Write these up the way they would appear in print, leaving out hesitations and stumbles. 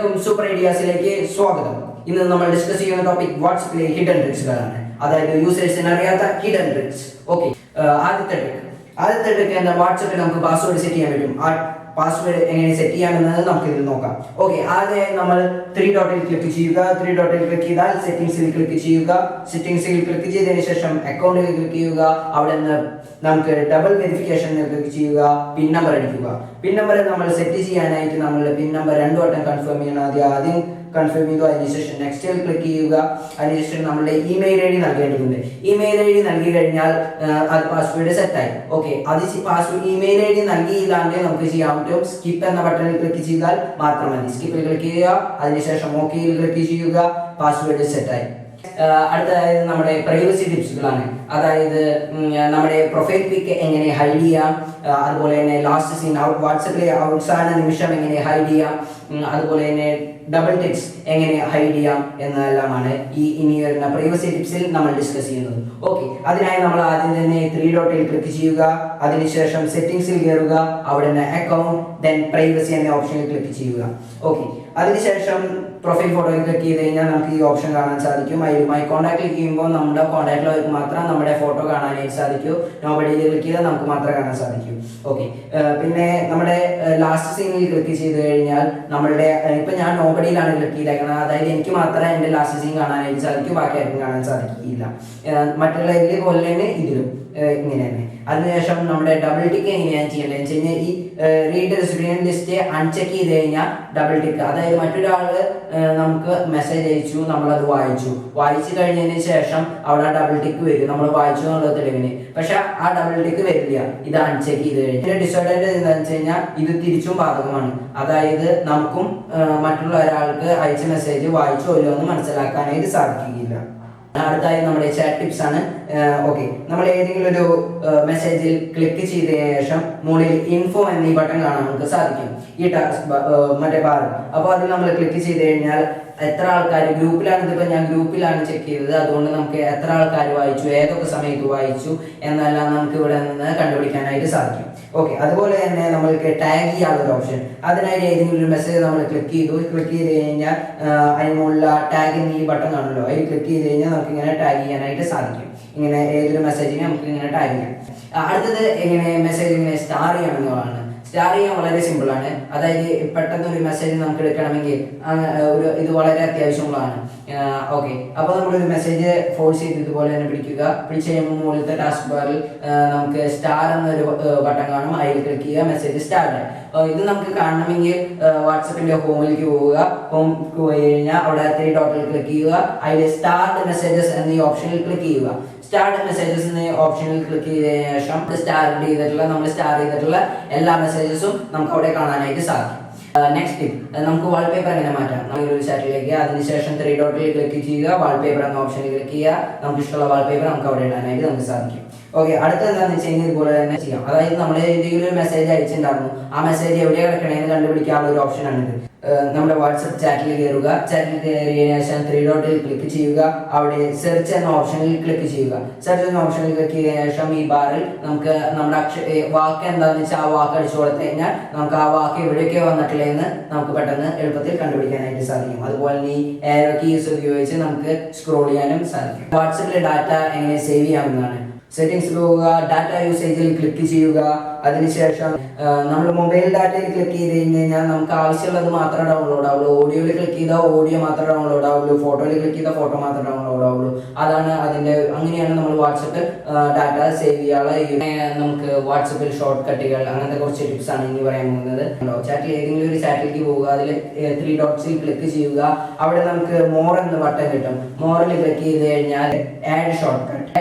എല്ലാവർക്കും സൂപ്പർ ഐഡിയാസിലേക്ക് സ്വാഗതം. ഇന്ന് നമ്മൾ ഡിസ്കസ് ചെയ്യുന്ന ടോപ്പിക് വാട്സ്ആപ്പിലെ ഹിഡൻ ട്രിക്സുകളാണ്. അതായത് യൂസേഴ്സിന് അറിയാത്ത ഹിഡൻ ട്രിക്സ്. ഓക്കെ, ആദ്യത്തെ ട്രിക്ക് എന്താ? വാട്സ്ആപ്പിൽ നമുക്ക് പാസ്വേഡ് സെറ്റ് ചെയ്യാൻ പറ്റും. ആ പാസ്വേഡ് എങ്ങനെ സെറ്റ് ചെയ്യാമെന്നത് നമുക്ക് ഇതിൽ നോക്കാം. ഓക്കെ, ആദ്യം നമ്മൾ ത്രീ ഡോട്ടിൽ ക്ലിക്ക് ചെയ്യുക. ത്രീ ഡോട്ടിൽ ക്ലിക്ക് ചെയ്താൽ സെറ്റിംഗ്സിൽ ക്ലിക്ക് ചെയ്യുക. സെറ്റിംഗ്സിൽ ക്ലിക്ക് ചെയ്തതിനു ശേഷം അക്കൗണ്ടിൽ ക്ലിക്ക് ചെയ്യുക. അവിടെ നിന്ന് നമുക്ക് ഡബിൾ വെരിഫിക്കേഷൻ ക്ലിക്ക് ചെയ്യുക. പിൻ നമ്പർ അടിക്കുക. പിൻ നമ്പർ നമ്മൾ സെറ്റ് ചെയ്യാനായിട്ട് നമ്മൾ പിൻ നമ്പർ 2 വട്ടം കൺഫേം ചെയ്യണം. ആദ്യം കൺഫേം ചെയ്തു, അതിനുശേഷം നെക്സ്റ്റിൽ ക്ലിക്ക് ചെയ്യുക. അതിനുശേഷം നമ്മുടെ ഇമെയിൽ ഐ ഡി നൽകേണ്ടതുണ്ട്. ഇമെയിൽ ഐ ഡി നൽകി കഴിഞ്ഞാൽ അത് പാസ്വേഡ് സെറ്റായി. ഓക്കെ, അത് പാസ്വേഡ് ഇമെയിൽ ഐ ഡി നൽകിയില്ലാണ്ട് നമുക്ക് ചെയ്യാൻ പറ്റും. സ്കിപ്പ് എന്ന ബട്ടണിൽ ക്ലിക്ക് ചെയ്താൽ മാത്രം മതി. സ്കിപ്പിൽ ക്ലിക്ക് ചെയ്യുക, അതിനുശേഷം ഓക്കെയിൽ ക്ലിക്ക് ചെയ്യുക. പാസ്വേഡ് സെറ്റായി. അടുത്തതായത് നമ്മുടെ പ്രൈവസി ടിപ്സുകളാണ്. അതായത് നമ്മുടെ പ്രൊഫൈൽ പിക്ക് എങ്ങനെ ഹൈഡ് ചെയ്യാം, അതുപോലെ തന്നെ ലാസ്റ്റ് സീൻ വാട്സപ്പിലെ അവസാന നിമിഷം എങ്ങനെ ഹൈഡ് ചെയ്യാം, അതുപോലെ തന്നെ ഡബിൾ ടെക്സ്റ്റ് എങ്ങനെ ഹൈഡ് ചെയ്യാം എന്നെല്ലാമാണ് ഇനി വരുന്ന പ്രൈവസി ടിപ്സിൽ നമ്മൾ ഡിസ്കസ് ചെയ്യുന്നത്. ഓക്കെ, അതിനായി നമ്മൾ ആദ്യം തന്നെ ത്രീ ഡോട്ടിൽ ക്ലിക്ക് ചെയ്യുക. അതിനുശേഷം സെറ്റിംഗ്സിൽ കയറുക. അവിടെ നിന്ന് അക്കൗണ്ട്, ദെൻ പ്രൈവസി എന്ന ഓപ്ഷനിൽ ക്ലിക്ക് ചെയ്യുക. ഓക്കെ, അതിനുശേഷം പ്രൊഫൈൽ ഫോട്ടോയിൽ ക്ലിക്ക് ചെയ്ത് കഴിഞ്ഞാൽ നമുക്ക് ഈ ഓപ്ഷൻ കാണാൻ സാധിക്കും. അതിൽ മൈ കോൺടാക്ട് ക്ലിക്ക് ചെയ്യുമ്പോൾ നമ്മുടെ കോൺടാക്റ്റിലേക്ക് മാത്രം നമ്മുടെ ഫോട്ടോ കാണാനായിട്ട് സാധിക്കും. നോബഡിയിൽ ക്ലിക്ക് ചെയ്താൽ നമുക്ക് മാത്രം കാണാൻ സാധിക്കും. ഓക്കെ, പിന്നെ നമ്മുടെ ലാസ്റ്റ് സീനിൽ ക്ലിക്ക് ചെയ്ത് കഴിഞ്ഞാൽ നമ്മളുടെ ഇപ്പം ഞാൻ നോബഡിയിലാണ് ക്ലിക്ക് ചെയ്തേക്കുന്നത്. അതായത് എനിക്ക് മാത്രമേ എൻ്റെ ലാസ്റ്റ് സീൻ കാണാനായിട്ട് സാധിക്കൂ, ബാക്കി ആർക്കും കാണാൻ സാധിക്കില്ല. മറ്റുള്ള ഇതിൽ പോലെ തന്നെ ഇതിലും ഇങ്ങനെ തന്നെ. അതിനുശേഷം നമ്മുടെ ഡബിൾ ടിക്ക് എങ്ങനെയാണ് ചെയ്യേണ്ടത് വെച്ച് കഴിഞ്ഞാൽ ഈ റീഡ് റെസിപ്പിയന്റ് ലിസ്റ്റ് അൺചെക്ക് ചെയ്ത് കഴിഞ്ഞാൽ ഡബിൾ ടിക്ക്, അതായത് മറ്റൊരാൾ നമുക്ക് മെസ്സേജ് അയച്ചു, നമ്മളത് വായിച്ചു കഴിഞ്ഞതിന് ശേഷം അവിടെ ഡബിൾ ടിക്ക് വരും, നമ്മൾ വായിച്ചു എന്നുള്ള തെളിവിന്. പക്ഷെ ആ ഡബിൾ ടിക്ക് വരില്ല ഇത് അൺചെക്ക് ചെയ്ത് കഴിഞ്ഞാൽ. ഇതിന്റെ ഡിസഡ്വാൻറ്റേജ് എന്താണെന്ന് വെച്ച് കഴിഞ്ഞാൽ ഇത് തിരിച്ചും ബാധകമാണ്. അതായത് നമുക്കും മറ്റുള്ള ഒരാൾക്ക് അയച്ച മെസ്സേജ് വായിച്ചോ ഇല്ലോ എന്ന് മനസ്സിലാക്കാനായിട്ട് സാധിക്കുകയില്ല. അടുത്തായി നമ്മുടെ ചാറ്റ് ടിപ്സ് ആണ്. ഓക്കെ, നമ്മൾ ഏതെങ്കിലും ഒരു മെസ്സേജിൽ ക്ലിക്ക് ചെയ്തതിനു ശേഷം മുകളിൽ ഇൻഫോ എന്നീ ബട്ടൺ കാണാൻ നമുക്ക് സാധിക്കും, ഈ മറ്റേ ബാർ. അപ്പോൾ അതിൽ നമ്മൾ ക്ലിക്ക് ചെയ്ത് കഴിഞ്ഞാൽ എത്ര ആൾക്കാർ ഗ്രൂപ്പിലാണ്, ഇതിപ്പോൾ ഞാൻ ഗ്രൂപ്പിലാണ് ചെക്ക് ചെയ്തത്, അതുകൊണ്ട് നമുക്ക് എത്ര ആൾക്കാർ വായിച്ചു, ഏതൊക്കെ സമയത്ത് വായിച്ചു എന്നെല്ലാം നമുക്ക് ഇവിടെ നിന്ന് കണ്ടുപിടിക്കാനായിട്ട് സാധിക്കും. ഓക്കെ, അതുപോലെ തന്നെ നമ്മൾക്ക് ടാഗ് ചെയ്യാനുള്ള ഓപ്ഷൻ. അതിനായിട്ട് ഏതെങ്കിലും ഒരു മെസ്സേജ് നമ്മൾ ക്ലിക്ക് ചെയ്ത് കഴിഞ്ഞാൽ അതിനുള്ള ടാഗ് എന്നീ ബട്ടൺ കാണുമല്ലോ, അതിൽ ക്ലിക്ക് ചെയ്ത് കഴിഞ്ഞാൽ നമുക്ക് ഇങ്ങനെ ടാഗ് ചെയ്യാനായിട്ട് സാധിക്കും. ഇങ്ങനെ ഏതൊരു മെസ്സേജിനെ നമുക്ക് ഇങ്ങനെ ടാഗ് ചെയ്യാം. അടുത്തത് എങ്ങനെ മെസ്സേജ് ഇങ്ങനെ സ്റ്റാർ ചെയ്യാമെന്നുള്ളതാണ്. സ്റ്റാർ ചെയ്യാൻ വളരെ സിമ്പിൾ ആണ്. അതായത് പെട്ടെന്ന് ഒരു മെസ്സേജ് നമുക്ക് എടുക്കണമെങ്കിൽ ഇത് വളരെ അത്യാവശ്യമുള്ളതാണ്. ഓക്കെ, അപ്പോൾ നമ്മളൊരു മെസ്സേജ് ഫോഴ്സ് ചെയ്ത് ഇതുപോലെ തന്നെ പിടിച്ച് കഴിയുമ്പോൾ മുകളിലത്തെ ടാസ്ക് ബാറിൽ നമുക്ക് സ്റ്റാർ എന്നൊരു ബട്ടൺ കാണും, അതിൽ ക്ലിക്ക് ചെയ്യുക, മെസ്സേജ് സ്റ്റാർട്ട്. ഇത് നമുക്ക് കാണണമെങ്കിൽ വാട്സപ്പിന്റെ ഹോമിലേക്ക് പോവുക. ഹോമിലേക്ക് പോയി കഴിഞ്ഞാൽ അവിടെ ത്രീ ഡോട്ടിൽ ക്ലിക്ക് ചെയ്യുക. അതിൽ സ്റ്റാർട്ട് മെസ്സേജസ് എന്നീ ഓപ്ഷനിൽ ക്ലിക്ക് ചെയ്യുക. സ്റ്റാർട്ട് മെസ്സേജസ് എന്ന ഓപ്ഷനിൽ ക്ലിക്ക് ചെയ്തതിനു ശേഷം നമ്മൾ സ്റ്റാർ ചെയ്തിട്ടുള്ള എല്ലാ മെസ്സേജസും നമുക്ക് അവിടെ കാണാനായിട്ട് സാധിക്കും. നെക്സ്റ്റ് ടിപ്പ്, നമുക്ക് വാൾപേപ്പർ എങ്ങനെ മാറ്റാം. നമ്മളൊരു ചാറ്റിലേക്ക് അതിനുശേഷം ത്രീ ഡോട്ടിൽ ക്ലിക്ക് ചെയ്യുക, വാൾപേപ്പർ എന്ന ഓപ്ഷനിൽ ക്ലിക്ക് ചെയ്യുക. നമുക്ക് ഇഷ്ടമുള്ള വാൾപേപ്പർ നമുക്ക് അവിടെ ഇടാനായിട്ട് നമുക്ക് സാധിക്കും. ഓക്കെ, അടുത്ത എന്താണെന്ന് വെച്ച് കഴിഞ്ഞാൽ ഇതുപോലെ തന്നെ ചെയ്യാം. അതായത് നമ്മൾ ഏതെങ്കിലും ഒരു മെസ്സേജ് അയച്ചിട്ടുണ്ടായിരുന്നു, ആ മെസ്സേജ് എവിടെ കിടക്കണമെന്ന് കണ്ടുപിടിക്കാനുള്ള ഒരു ഓപ്ഷനാണിത്. നമ്മുടെ വാട്സപ്പ് ചാറ്റിൽ കയറുക. ചാറ്റിൽ കയറിയതിനു ശേഷം ത്രീ ഡോട്ടിൽ ക്ലിക്ക് ചെയ്യുക. അവിടെ സെർച്ച് എന്ന ഓപ്ഷനിൽ ക്ലിക്ക് ചെയ്യുക. സെർച്ച് എന്ന ഓപ്ഷനിൽ ക്ലിക്ക് ചെയ്തതിനു ശേഷം ഈ ബാറിൽ നമുക്ക് നമ്മുടെ വാക്ക് എന്താണെന്ന് വെച്ചാൽ ആ വാക്ക് അടിച്ചു കൊടുത്തു കഴിഞ്ഞാൽ നമുക്ക് ആ വാക്ക് എവിടെയൊക്കെ വന്നിട്ടില്ലെന്ന് നമുക്ക് പെട്ടെന്ന് എളുപ്പത്തിൽ കണ്ടുപിടിക്കാനായിട്ട് സാധിക്കും. അതുപോലെ ഈ ആരോ കീസ് ഉപയോഗിച്ച് നമുക്ക് സ്ക്രോൾ ചെയ്യാനും സാധിക്കും. വാട്സപ്പിലെ ഡാറ്റ എങ്ങനെ സേവ് ചെയ്യാമെന്നാണ്. സെറ്റിംഗ്സിൽ പോവുക, ഡാറ്റ യൂസേജിൽ ക്ലിക്ക് ചെയ്യുക. അതിനുശേഷം നമ്മൾ മൊബൈൽ ഡാറ്റയിൽ ക്ലിക്ക് ചെയ്ത് കഴിഞ്ഞാൽ നമുക്ക് ആവശ്യമുള്ളത് മാത്രമേ ഡൗൺലോഡ് ആവുള്ളൂ. ഓഡിയോയിൽ ക്ലിക്ക് ചെയ്താൽ ഓഡിയോ മാത്രമേ ഡൗൺലോഡ് ആവുള്ളൂ, ഫോട്ടോയിൽ ക്ലിക്ക് ചെയ്താൽ ഫോട്ടോ മാത്രമേ ഡൗൺലോഡ് ആവുള്ളൂ. അതാണ് അങ്ങനെയാണ് നമ്മൾ വാട്സപ്പിൽ ഡാറ്റ സേവ് ചെയ്യാനുള്ള. നമുക്ക് വാട്സപ്പിൽ ഷോർട്ട് കട്ടുകൾ അങ്ങനത്തെ കുറച്ച് ടിപ്സ് ആണ് ഇനി പറയാൻ പോകുന്നത്. ചാറ്റിൽ ഏതെങ്കിലും ഒരു ചാറ്റിലേക്ക് പോവുക, അതിൽ ത്രീ ഡോട്ട്സിൽ ക്ലിക്ക് ചെയ്യുക. അവിടെ നമുക്ക് മോർ എന്ന ബട്ടൺ കിട്ടും. മോറിൽ ക്ലിക്ക് ചെയ്ത് കഴിഞ്ഞാൽ ആഡ് ഷോർട്ട്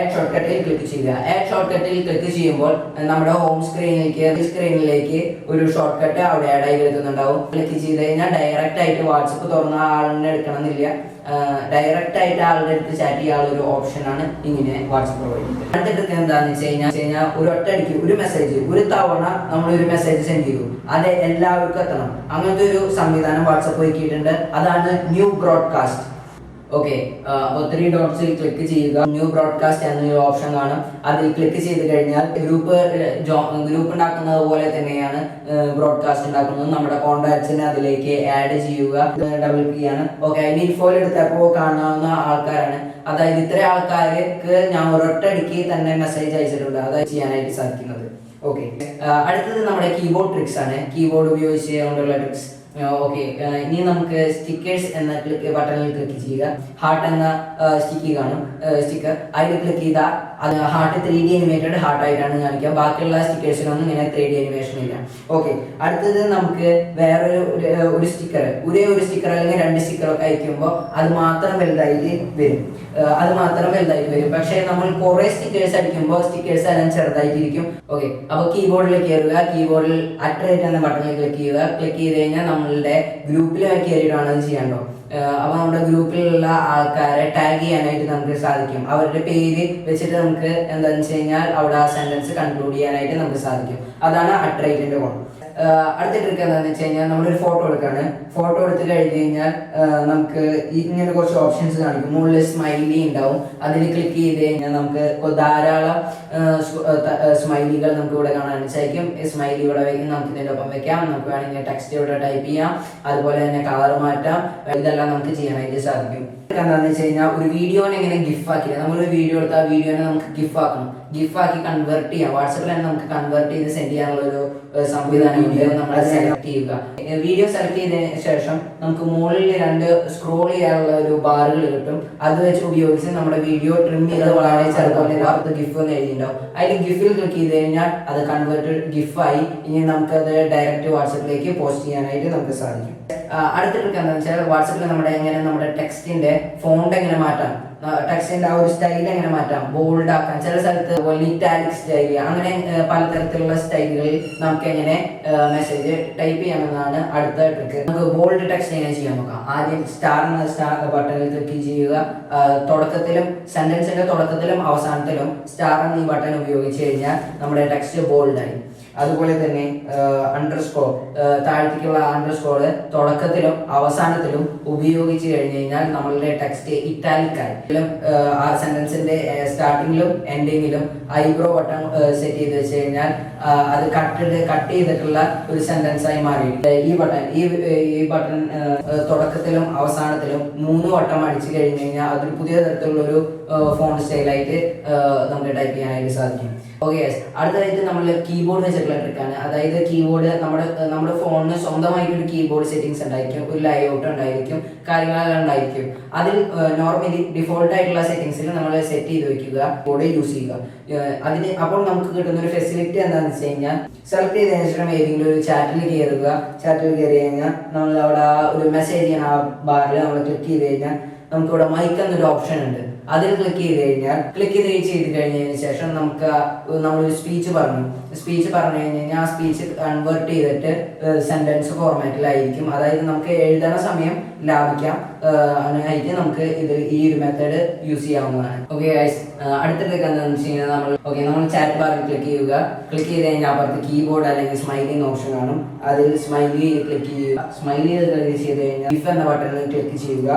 കട്ടിൽ ക്ലിക്ക് ചെയ്യുക. ആഡ് ഷോർട്ട് കട്ടിൽ ക്ലിക്ക് ചെയ്യുമ്പോൾ നമ്മുടെ ഹോം സ്ക്രീനിലേക്ക് ഒരു ഷോർട്ട് കട്ട് അവിടെ ആഡ് ആയി വരുന്നുണ്ടാവും. ക്ലിക്ക് ചെയ്ത് കഴിഞ്ഞാൽ ഡയറക്റ്റ് ആയിട്ട് വാട്സപ്പ് തുറന്ന ആളിനെ എടുക്കണമെന്നില്ല, ഡയറക്റ്റ് ആയിട്ട് ആളുടെ അടുത്ത് ചാറ്റ് ചെയ്യാനുള്ള ഒരു ഓപ്ഷനാണ് ഇങ്ങനെ വാട്സപ്പ് പ്രൊവൈഡ് ചെയ്യുന്നത്. അടുത്തിട്ട് എന്താണെന്ന് വെച്ച് കഴിഞ്ഞാൽ ഒരു ഒറ്റയടിക്ക് ഒരു മെസ്സേജ് ഒരു തവണ നമ്മളൊരു മെസ്സേജ് സെൻഡ് ചെയ്തു, അത് എല്ലാവർക്കും എത്തണം. അങ്ങനത്തെ ഒരു സംവിധാനം വാട്സപ്പ് ഒരുക്കിയിട്ടുണ്ട്. അതാണ് ന്യൂ ബ്രോഡ്കാസ്റ്റ്. ഓക്കെ. അപ്പോൾ 3 ഡോട്ട്സിൽ ക്ലിക്ക് ചെയ്യുക. ന്യൂ ബ്രോഡ്കാസ്റ്റ് എന്നൊരു ഓപ്ഷൻ കാണും. അതിൽ ക്ലിക്ക് ചെയ്ത് കഴിഞ്ഞാൽ ഗ്രൂപ്പ് ഉണ്ടാക്കുന്നത് പോലെ തന്നെയാണ് ബ്രോഡ്കാസ്റ്റ് ഉണ്ടാക്കുന്നത്. നമ്മുടെ കോൺടാക്ട്സിനെ അതിലേക്ക് ആഡ് ചെയ്യുക. ഡബിൾ ക്ലിക്ക് ആണ്. ഓക്കെ, അതിന് ഇൻഫോയിൽ എടുത്തപ്പോൾ കാണാവുന്ന ആൾക്കാരാണ്. അതായത് ഇത്ര ആൾക്കാർക്ക് ഞാൻ ഒരൊറ്റടിക്ക് തന്നെ മെസ്സേജ് അയച്ചിട്ടുണ്ട്. അതായത് ചെയ്യാനായിട്ട് സാധിക്കുന്നത്. ഓക്കെ, അടുത്തത് നമ്മുടെ കീബോർഡ് ട്രിക്സ് ആണ്. കീബോർഡ് ഉപയോഗിച്ച് കൊണ്ടുള്ള ട്രിക്സ്. ഓക്കെ, ഇനി നമുക്ക് സ്റ്റിക്കേഴ്സ് എന്ന ബട്ടണിൽ ക്ലിക്ക് ചെയ്യുക. ഹാർട്ട് എന്ന സ്റ്റിക്കി കാണും, സ്റ്റിക്കർ. അതിൽ ക്ലിക്ക് ചെയ്താൽ അത് ഹാർട്ട് 3D അനിമേറ്റഡ് ഹാർട്ട് ആയിട്ടാണ് കാണിക്കുക. ബാക്കിയുള്ള സ്റ്റിക്കേഴ്സിനൊന്നും ഇങ്ങനെ 3D അനിമേഷൻ ഇല്ല. ഓക്കെ, അടുത്തത് നമുക്ക് വേറൊരു സ്റ്റിക്കർ, ഒരേ ഒരു സ്റ്റിക്കർ അല്ലെങ്കിൽ 2 സ്റ്റിക്കറൊക്കെ അയക്കുമ്പോൾ അത് മാത്രം വലുതായിട്ട് വരും. പക്ഷേ നമ്മൾ കുറേ സ്റ്റിക്കേഴ്സ് അടിക്കുമ്പോൾ സ്റ്റിക്കേഴ്സ് എല്ലാം ചെറുതായിട്ടിരിക്കും. ഓക്കെ, അപ്പോൾ കീബോർഡിലേക്ക് കയറുക. കീബോർഡിൽ അട്രേറ്റ് എന്ന ബട്ടണിൽ ക്ലിക്ക് ചെയ്യുക. ക്ലിക്ക് ചെയ്ത് കഴിഞ്ഞാൽ നമ്മളുടെ ഗ്രൂപ്പിൽ കയറിയിട്ടാണ് അത് ചെയ്യേണ്ടത്. അപ്പോൾ നമ്മുടെ ഗ്രൂപ്പിലുള്ള ആൾക്കാരെ ടാഗ് ചെയ്യാനായിട്ട് നമുക്ക് സാധിക്കും. അവരുടെ പേര് വെച്ചിട്ട് നമുക്ക് എന്താണെന്ന് വെച്ച് കഴിഞ്ഞാൽ അവിടെ ആ സെന്റൻസ് കൺക്ലൂഡ് ചെയ്യാനായിട്ട് നമുക്ക് സാധിക്കും. അതാണ് അട്രേറ്റിന്റെ ഗുണം. അടുത്ത ട്രിക്ക് എന്താണെന്ന് വെച്ച് കഴിഞ്ഞാൽ നമ്മളൊരു ഫോട്ടോ എടുക്കുകയാണ്. ഫോട്ടോ എടുത്ത് കഴിഞ്ഞ് കഴിഞ്ഞാൽ നമുക്ക് ഇങ്ങനെ കുറച്ച് ഓപ്ഷൻസ് കാണിക്കും. മുകളിൽ സ്മൈലി ഉണ്ടാവും. അതിൽ ക്ലിക്ക് ചെയ്ത് കഴിഞ്ഞാൽ നമുക്ക് ധാരാളം സ്മൈലികൾ നമുക്ക് ഇവിടെ കാണാൻ സാധിക്കും. സ്മൈലി ഇവിടെ വയ്ക്കും, നമുക്ക് ഇതിൻ്റെ ഒപ്പം വെക്കാം. നമുക്ക് വേണമെങ്കിൽ ടെക്സ്റ്റ് ഇവിടെ ടൈപ്പ് ചെയ്യാം. അതുപോലെ തന്നെ കളർ മാറ്റാം. ഇതെല്ലാം നമുക്ക് ചെയ്യാനായിട്ട് സാധിക്കും. എന്താണെന്ന് വെച്ച് കഴിഞ്ഞാൽ ഒരു വീഡിയോനെ എങ്ങനെ ഗിഫ് ആക്കില്ല, നമ്മളൊരു വീഡിയോ എടുത്താൽ ആ വീഡിയോനെ നമുക്ക് ഗിഫ് ആക്കണം. ഗിഫ് ആക്കി കൺവേർട്ട് ചെയ്യാം. വാട്സപ്പിൽ തന്നെ നമുക്ക് കൺവേർട്ട് ചെയ്ത് സെൻഡ് ചെയ്യാനുള്ള ഒരു സംവിധാനം നമ്മൾ സെലക്ട് ചെയ്യുക. വീഡിയോ സെലക്ട് ചെയ്തതിന് ശേഷം നമുക്ക് മുകളിൽ 2 സ്ക്രോൾ ചെയ്യാനുള്ള ഒരു ബാറുകൾ കിട്ടും. അത് വെച്ച് ഉപയോഗിച്ച് നമ്മുടെ വീഡിയോ ട്രിം ചെയ്ത് വളരെ ചെറുപ്പം ഗിഫ് എന്ന് എഴുതിയിട്ടുണ്ടാവും. അതിൽ ഗിഫിൽ ക്ലിക്ക് ചെയ്ത് കഴിഞ്ഞാൽ അത് കൺവേർട്ടഡ് ഗിഫായി. ഇനി നമുക്കത് ഡയറക്റ്റ് വാട്സപ്പിലേക്ക് പോസ്റ്റ് ചെയ്യാനായിട്ട് നമുക്ക് സാധിക്കും. അടുത്ത ട്രിക്ക് എന്താണെന്ന് വെച്ചാൽ വാട്സപ്പിൽ നമ്മുടെ ടെക്സ്റ്റിന്റെ ഫോണ്ട് എങ്ങനെ മാറ്റാം, ടെക്സ്റ്റിന്റെ ആ ഒരു സ്റ്റൈൽ എങ്ങനെ മാറ്റാം, ബോൾഡ് ആക്കാം. ചില സ്ഥലത്ത് ഇറ്റാലിക് സ്റ്റൈൽ, അങ്ങനെ പലതരത്തിലുള്ള സ്റ്റൈലുകളിൽ നമുക്ക് എങ്ങനെ മെസ്സേജ് ടൈപ്പ് ചെയ്യാമെന്നാണ് അടുത്ത ട്രിക്ക്. നമുക്ക് ബോൾഡ് ടെക്സ്റ്റ് എങ്ങനെ ചെയ്യാൻ നോക്കാം. ആദ്യം സ്റ്റാർ ബട്ടണിൽ ക്ലിക്ക് ചെയ്യുക. സെന്റൻസിന്റെ തുടക്കത്തിലും അവസാനത്തിലും സ്റ്റാർ എന്ന ഈ ബട്ടൺ ഉപയോഗിച്ച് കഴിഞ്ഞാൽ നമ്മുടെ ടെക്സ്റ്റ് ബോൾഡായി. അതുപോലെ തന്നെ അണ്ടർസ്കോർ, താഴത്തേക്കുള്ള അണ്ടർസ്കോർ തുടക്കത്തിലും അവസാനത്തിലും ഉപയോഗിച്ച് കഴിഞ്ഞ് കഴിഞ്ഞാൽ നമ്മളുടെ ടെക്സ്റ്റ് ഇറ്റാലിക് ആയി. ആ സെന്റൻസിന്റെ സ്റ്റാർട്ടിങ്ങിലും എൻഡിങ്ങിലും ഐബ്രോ ബട്ടൺ സെറ്റ് ചെയ്ത് വെച്ച് കഴിഞ്ഞാൽ അത് കട്ട് ചെയ്തിട്ടുള്ള ഒരു സെന്റൻസ് ആയി മാറി. ഈ ബട്ടൺ തുടക്കത്തിലും അവസാനത്തിലും 3 വട്ടം അടിച്ചു കഴിഞ്ഞ് കഴിഞ്ഞാൽ അതൊരു പുതിയ തരത്തിലുള്ള ഒരു ഫോണ്ട് സ്റ്റൈലായിട്ട് നമുക്ക് ടൈപ്പ് ചെയ്യാനായിട്ട് സാധിക്കും. ഓക്കെ, അടുത്തതായിട്ട് നമ്മൾ കീബോർഡ് വെച്ചിട്ടുള്ള ട്രിക്കാണ്. അതായത് കീബോർഡ് നമ്മുടെ ഫോണിന് സ്വന്തമായിട്ടൊരു കീബോർഡ് സെറ്റിംഗ്സ് ഉണ്ടായിരിക്കും, ഒരു ലേഔട്ട് ഉണ്ടായിരിക്കും, കാര്യങ്ങളെല്ലാം ഉണ്ടായിരിക്കും. അതിൽ നോർമലി ഡിഫോൾട്ട് ആയിട്ടുള്ള സെറ്റിംഗ്സിൽ നമ്മൾ സെറ്റ് ചെയ്ത് വെക്കുക, കീബോർഡ് യൂസ് ചെയ്യുക. അപ്പോൾ നമുക്ക് കിട്ടുന്ന ഒരു ഫെസിലിറ്റി എന്താണെന്ന് വെച്ച് കഴിഞ്ഞാൽ സെലക്ട് ചെയ്തതിനു ശേഷം ഏതെങ്കിലും ഒരു ചാറ്റിൽ കയറുക. ചാറ്റിൽ കയറി കഴിഞ്ഞാൽ നമ്മൾ അവിടെ ആ ഒരു മെസ്സേജ് ചെയ്യാൻ ആ ബാറിൽ നമ്മൾ ക്ലിക്ക് ചെയ്ത് കഴിഞ്ഞാൽ നമുക്കിവിടെ മൈക്ക് എന്നൊരു ഓപ്ഷൻ ഉണ്ട്. അതിൽ ക്ലിക്ക് ചെയ്ത് കഴിഞ്ഞതിന് ശേഷം നമ്മളൊരു സ്പീച്ച് പറഞ്ഞു കഴിഞ്ഞാൽ ആ സ്പീച്ച് കൺവേർട്ട് ചെയ്തിട്ട് സെന്റൻസ് ഫോർമാറ്റിലായിരിക്കും. അതായത് നമുക്ക് എഴുതണ സമയം ലാഭിക്കാം. ആയിട്ട് നമുക്ക് ഈ ഒരു മെത്തേഡ് യൂസ് ചെയ്യാവുന്നതാണ്. ഓക്കെ ഗൈസ്, അടുത്ത ട്രിക്ക് എന്താണെന്ന് വെച്ച് കഴിഞ്ഞാൽ നമ്മൾ ചാറ്റ് ബാറിൽ ക്ലിക്ക് ചെയ്ത് കഴിഞ്ഞാൽ അപ്പുറത്ത് കീബോർഡ് അല്ലെങ്കിൽ സ്മൈലി എന്ന ഓപ്ഷൻ കാണും. അതിൽ സ്മൈലി ക്ലിക്ക് ചെയ്യുക. സ്മൈലി ക്ലിക്ക് ചെയ്ത് കഴിഞ്ഞാൽ ഗിഫ് എന്ന ബട്ടണിൽ ക്ലിക്ക് ചെയ്യുക.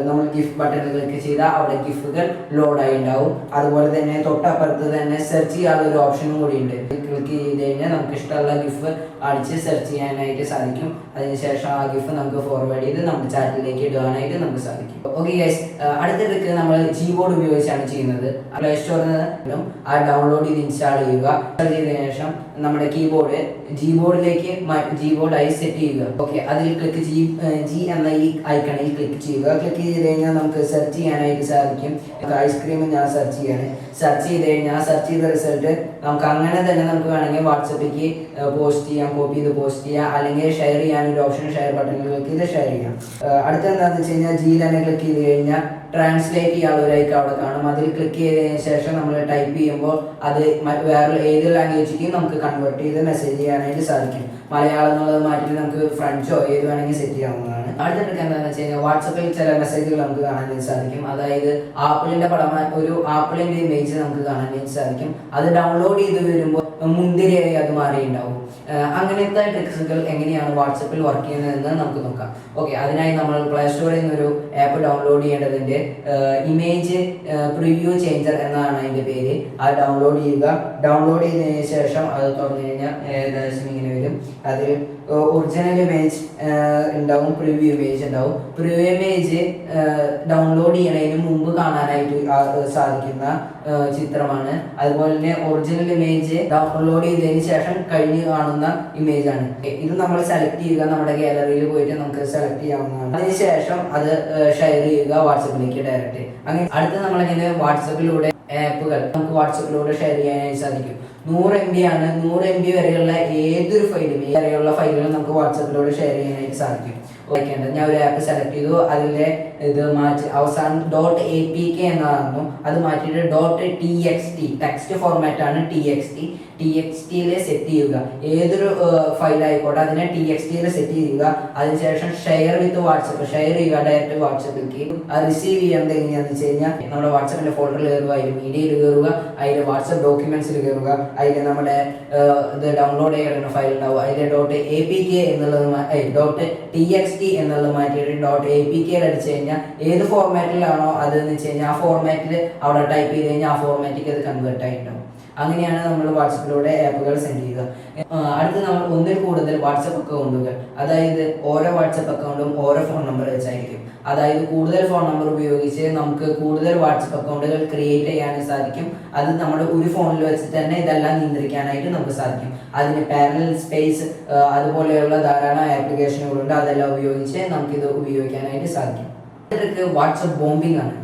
നമ്മൾ ഗിഫ് ബട്ടണിൽ ക്ലിക്ക് ചെയ്താൽ അവിടെ ഗിഫുകൾ ലോഡായി ഉണ്ടാവും. അതുപോലെ തന്നെ തൊട്ടപ്പുറത്ത് തന്നെ സെർച്ച് ചെയ്യാനുള്ള ഒരു ഓപ്ഷനും കൂടി ഉണ്ട്. ക്ലിക്ക് ചെയ്ത് കഴിഞ്ഞാൽ നമുക്ക് ഇഷ്ടമുള്ള ഗിഫ് അടിച്ച് സെർച്ച് ചെയ്യാനായിട്ട് സാധിക്കും. അതിനുശേഷം ആ ഗിഫ് നമുക്ക് ഫോർവേഡ് ചെയ്ത് നമ്മുടെ ചാറ്റിലേക്ക് ഇടാനായിട്ട് നമുക്ക് സാധിക്കും. ഓക്കെ ഗൈസ്, അടുത്ത ട്രിക്ക് നമ്മൾ കീബോർഡ് ഉപയോഗിച്ചാണ് ചെയ്യുന്നത്. പ്ലേ സ്റ്റോറിൽ നിന്നും ആ ഡൗൺലോഡ് ചെയ്ത് ഇൻസ്റ്റാൾ ചെയ്യുക. ചെയ്തതിനു ശേഷം നമ്മുടെ കീബോർഡിലേക്ക് ജീബോർഡായി സെറ്റ് ചെയ്യുക. ഓക്കെ, അതിൽ ക്ലിക്ക് ജി എന്ന ഈ ഐക്കണിൽ ക്ലിക്ക് ചെയ്യുക. ക്ലിക്ക് ചെയ്ത് കഴിഞ്ഞാൽ നമുക്ക് സെർച്ച് ചെയ്യാനായിട്ട് സാധിക്കും. ഐസ്ക്രീം ഞാൻ സെർച്ച് ചെയ്ത് കഴിഞ്ഞാൽ സെർച്ച് ചെയ്ത റിസൾട്ട് നമുക്ക് അങ്ങനെ തന്നെ നമുക്ക് വേണമെങ്കിൽ വാട്സപ്പിലേക്ക് പോസ്റ്റ് ചെയ്യാം, കോപ്പി ചെയ്ത് പോസ്റ്റ് ചെയ്യാം, അല്ലെങ്കിൽ ഷെയർ ചെയ്യാൻ ഒരു ഓപ്ഷൻ ഷെയർ ബട്ടണിൽ ക്ലിക്ക് ചെയ്ത് ഷെയർ ചെയ്യാം. അടുത്ത എന്താണെന്ന് വെച്ച് കഴിഞ്ഞാൽ ജിയിൽ തന്നെ ക്ലിക്ക് ചെയ്ത് കഴിഞ്ഞാൽ ട്രാൻസ്ലേറ്റ് ചെയ്യാനുള്ള ഒരു ഐക്കൺ അവിടെ കാണും. അതിൽ ക്ലിക്ക് ചെയ്തതിന് ശേഷം നമ്മൾ ടൈപ്പ് ചെയ്യുമ്പോൾ അത് വേറെ ഏത് ലാംഗ്വേജിലേക്കും നമുക്ക് കൺവേർട്ട് ചെയ്ത് മെസ്സേജ് ചെയ്യാനായിട്ട് സാധിക്കും. മലയാളം എന്നുള്ളത് മാറ്റി നമുക്ക് ഫ്രഞ്ചോ ഏത് വേണമെങ്കിൽ സെറ്റ് ചെയ്യാവുന്നതാണ്. അടുത്ത ട്രിക്ക് എന്താണെന്ന് വെച്ച് കഴിഞ്ഞാൽ വാട്സപ്പിൽ ചില മെസ്സേജുകൾ നമുക്ക് കാണാൻ സാധിക്കും. അതായത് ആപ്പിളിന്റെ ഇമേജ് ഇമേജ് നമുക്ക് കാണാനായിട്ട് സാധിക്കും. അത് ഡൗൺലോഡ് ചെയ്ത് വരുമ്പോൾ മുന്തിരിയായി അത് മാറിയിട്ടുണ്ടാവും. അങ്ങനത്തെ ട്രിക്സുകൾ എങ്ങനെയാണ് വാട്സപ്പിൽ വർക്ക് ചെയ്യുന്നതെന്ന് നമുക്ക് നോക്കാം. ഓക്കെ, അതിനായി നമ്മൾ പ്ലേ സ്റ്റോറിൽ നിന്നൊരു ആപ്പ് ഡൗൺലോഡ് ചെയ്യേണ്ടതിൻ്റെ ഇമേജ് പ്രിവ്യൂ ചേഞ്ചർ എന്നാണ് അതിൻ്റെ പേര്. അത് ഡൗൺലോഡ് ചെയ്യുക. ഡൗൺലോഡ് ചെയ്തതിന് ശേഷം അത് തുറന്നു കഴിഞ്ഞാൽ ഏകദേശം ഇങ്ങനെ വരും. അതിൽ ഒറിജിനൽ ഇമേജ് ഉണ്ടാവും, പ്രിവ്യൂ ഇമേജ് ഉണ്ടാവും. പ്രിവ്യൂ ഇമേജ് ഡൗൺലോഡ് ചെയ്യണതിന് മുമ്പ് കാണാനായിട്ട് സാധിക്കുന്ന ചിത്രമാണ്. അതുപോലെ തന്നെ ഒറിജിനൽ ഇമേജ് ഡൗൺലോഡ് ചെയ്തതിന് ശേഷം കഴിഞ്ഞ് കാണുന്ന ഇമേജ് ആണ്. ഇത് നമ്മൾ സെലക്ട് ചെയ്യുക, നമ്മുടെ ഗാലറിയിൽ പോയിട്ട് നമുക്ക് സെലക്ട് ചെയ്യാവുന്നതാണ്. അതിനുശേഷം അത് ഷെയർ ചെയ്യുക വാട്സപ്പിലേക്ക് ഡയറക്റ്റ്. അങ്ങനെ അടുത്ത് നമ്മളിങ്ങനെ വാട്സപ്പിലൂടെ ആപ്പുകൾ നമുക്ക് വാട്സപ്പിലൂടെ ഷെയർ ചെയ്യാനായിട്ട് സാധിക്കും. 100 MB ആണ്. 100 MB വരെയുള്ള ഏതൊരു ഫയലും വരെയുള്ള ഫയലുകൾ നമുക്ക് വാട്സപ്പിലൂടെ ഷെയർ ചെയ്യാനായിട്ട് സാധിക്കും. ഞാൻ ഒരു ആപ്പ് സെലക്ട് ചെയ്തു, അതിൻ്റെ ഇത് മാറ്റി അവസാനം .apk എന്നായിരുന്നു. അത് മാറ്റിയിട്ട് .txt ടെക്സ്റ്റ് ഫോർമാറ്റ് ആണ്. TXT സെറ്റ് ചെയ്യുക. ഏതൊരു ഫയൽ ആയിക്കോട്ടെ അതിനെ TXT സെറ്റ് ചെയ്യുക. അതിനുശേഷം ഷെയർ വിത്ത് വാട്സപ്പ് ഷെയർ ചെയ്യുക ഡയറക്റ്റ് വാട്സപ്പിലേക്ക്. അത് റിസീവ് ചെയ്യുന്നത് എങ്ങനെയാണെന്ന് വെച്ച് കഴിഞ്ഞാൽ നമ്മുടെ വാട്സപ്പിന്റെ ഫോൾഡറിൽ കയറുക, അതിൽ മീഡിയയിൽ കയറുക, അതിൽ വാട്സപ്പ് ഡോക്യുമെന്റ്സിൽ കയറുക, അതിൽ നമ്മുടെ ഇത് ഡൗൺലോഡ് ചെയ്യുന്ന ഫയൽ ഉണ്ടാവും. അതിൽ .apk എന്നുള്ളത് .txt എന്നുള്ളത് മാറ്റിയിട്ട് .apk അടിച്ചു കഴിഞ്ഞാൽ ഏത് ഫോർമാറ്റിലാണോ അതെന്ന് വെച്ച് കഴിഞ്ഞാൽ ആ ഫോർമാറ്റിൽ അവിടെ ടൈപ്പ് ചെയ്ത് കഴിഞ്ഞാൽ ആ ഫോർമാറ്റിലേക്ക് അത് കൺവേർട്ട് ആയിട്ടുണ്ടാവും. അങ്ങനെയാണ് നമ്മൾ വാട്സപ്പിലൂടെ ആപ്പുകൾ സെൻഡ് ചെയ്യുക. അടുത്ത് നമ്മൾ ഒന്നിൽ കൂടുതൽ വാട്സപ്പ് അക്കൗണ്ടുകൾ, അതായത് ഓരോ വാട്സപ്പ് അക്കൗണ്ടും ഓരോ ഫോൺ നമ്പർ വെച്ചായിരിക്കും. അതായത് കൂടുതൽ ഫോൺ നമ്പർ ഉപയോഗിച്ച് നമുക്ക് കൂടുതൽ വാട്സപ്പ് അക്കൗണ്ടുകൾ ക്രിയേറ്റ് ചെയ്യാനും സാധിക്കും. അത് നമ്മുടെ ഒരു ഫോണിൽ വെച്ചിട്ട് തന്നെ ഇതെല്ലാം നിയന്ത്രിക്കാനായിട്ട് നമുക്ക് സാധിക്കും. അതിന് പാരലൽ സ്പേസ് അതുപോലെയുള്ള ധാരാളം ആപ്ലിക്കേഷനുകളുണ്ട്. അതെല്ലാം ഉപയോഗിച്ച് നമുക്കിത് ഉപയോഗിക്കാനായിട്ട് സാധിക്കും. ഇതൊക്കെ വാട്സപ്പ് ബോംബിംഗ് ആണ്.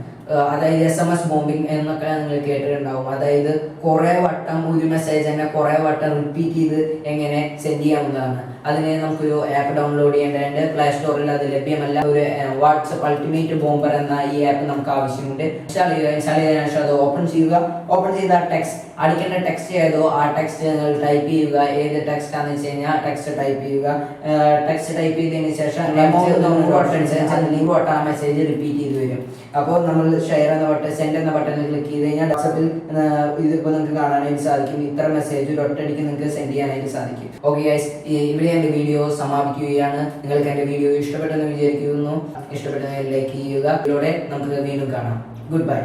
അതായത് SMS ബോംബിംഗ് എന്നൊക്കെ നിങ്ങൾ കേട്ടിട്ടുണ്ടാവും. അതായത് കുറേ വട്ടം ഒരു മെസ്സേജ് തന്നെ കുറേ വട്ടം റിപ്പീറ്റ് ചെയ്ത് എങ്ങനെ സെൻഡ് ചെയ്യാവുന്നതാണ്. അതിന് നമുക്കൊരു ആപ്പ് ഡൗൺലോഡ് ചെയ്യേണ്ടതുണ്ട്. പ്ലേ സ്റ്റോറിൽ അത് ലഭ്യമല്ല. ഒരു വാട്സപ്പ് അൾട്ടിമേറ്റ് ബോംബർ എന്ന ഈ ആപ്പ് നമുക്ക് ആവശ്യമുണ്ട്. ഇൻസ്റ്റാൾ ചെയ്തതിനു ശേഷം അത് ഓപ്പൺ ചെയ്യുക. ഓപ്പൺ ചെയ്ത ടെക്സ്റ്റ് അടിക്കേണ്ട ടെക്സ്റ്റ് ഏതോ ആ ടെക്സ്റ്റ് നിങ്ങൾ ടൈപ്പ് ചെയ്യുക. ഏത് ടെക്സ്റ്റ് ആണെന്ന് വെച്ച് കഴിഞ്ഞാൽ ടെക്സ്റ്റ് ടൈപ്പ് ചെയ്യുക. ടെക്സ്റ്റ് ടൈപ്പ് ചെയ്തതിന് ശേഷം ആ മെസ്സേജ് റിപ്പീറ്റ് ചെയ്ത് വരും. അപ്പോൾ നമ്മൾ ഷെയർ എന്ന ബട്ടൺ സെൻഡ് എന്ന ബട്ടണിൽ ക്ലിക്ക് ചെയ്ത് കഴിഞ്ഞാൽ വാട്സപ്പിൽ ഇതിപ്പോൾ നിങ്ങൾക്ക് കാണാനായിട്ട് സാധിക്കും. ഇത്ര മെസ്സേജ് ഒറ്റയടിക്ക് നിങ്ങൾക്ക് സെൻഡ് ചെയ്യാനായിട്ട് സാധിക്കും. ഓക്കെ ഗൈസ്, ഇവിടെ എൻ്റെ വീഡിയോ സമാപിക്കുകയാണ്. നിങ്ങൾക്ക് എൻ്റെ വീഡിയോ ഇഷ്ടപ്പെട്ടെന്ന് വിചാരിക്കുന്നു. ഇഷ്ടപ്പെട്ടെങ്കിൽ ലൈക്ക് ചെയ്യുക. ഇതിലൂടെ നമുക്ക് വീണ്ടും കാണാം. Good bye.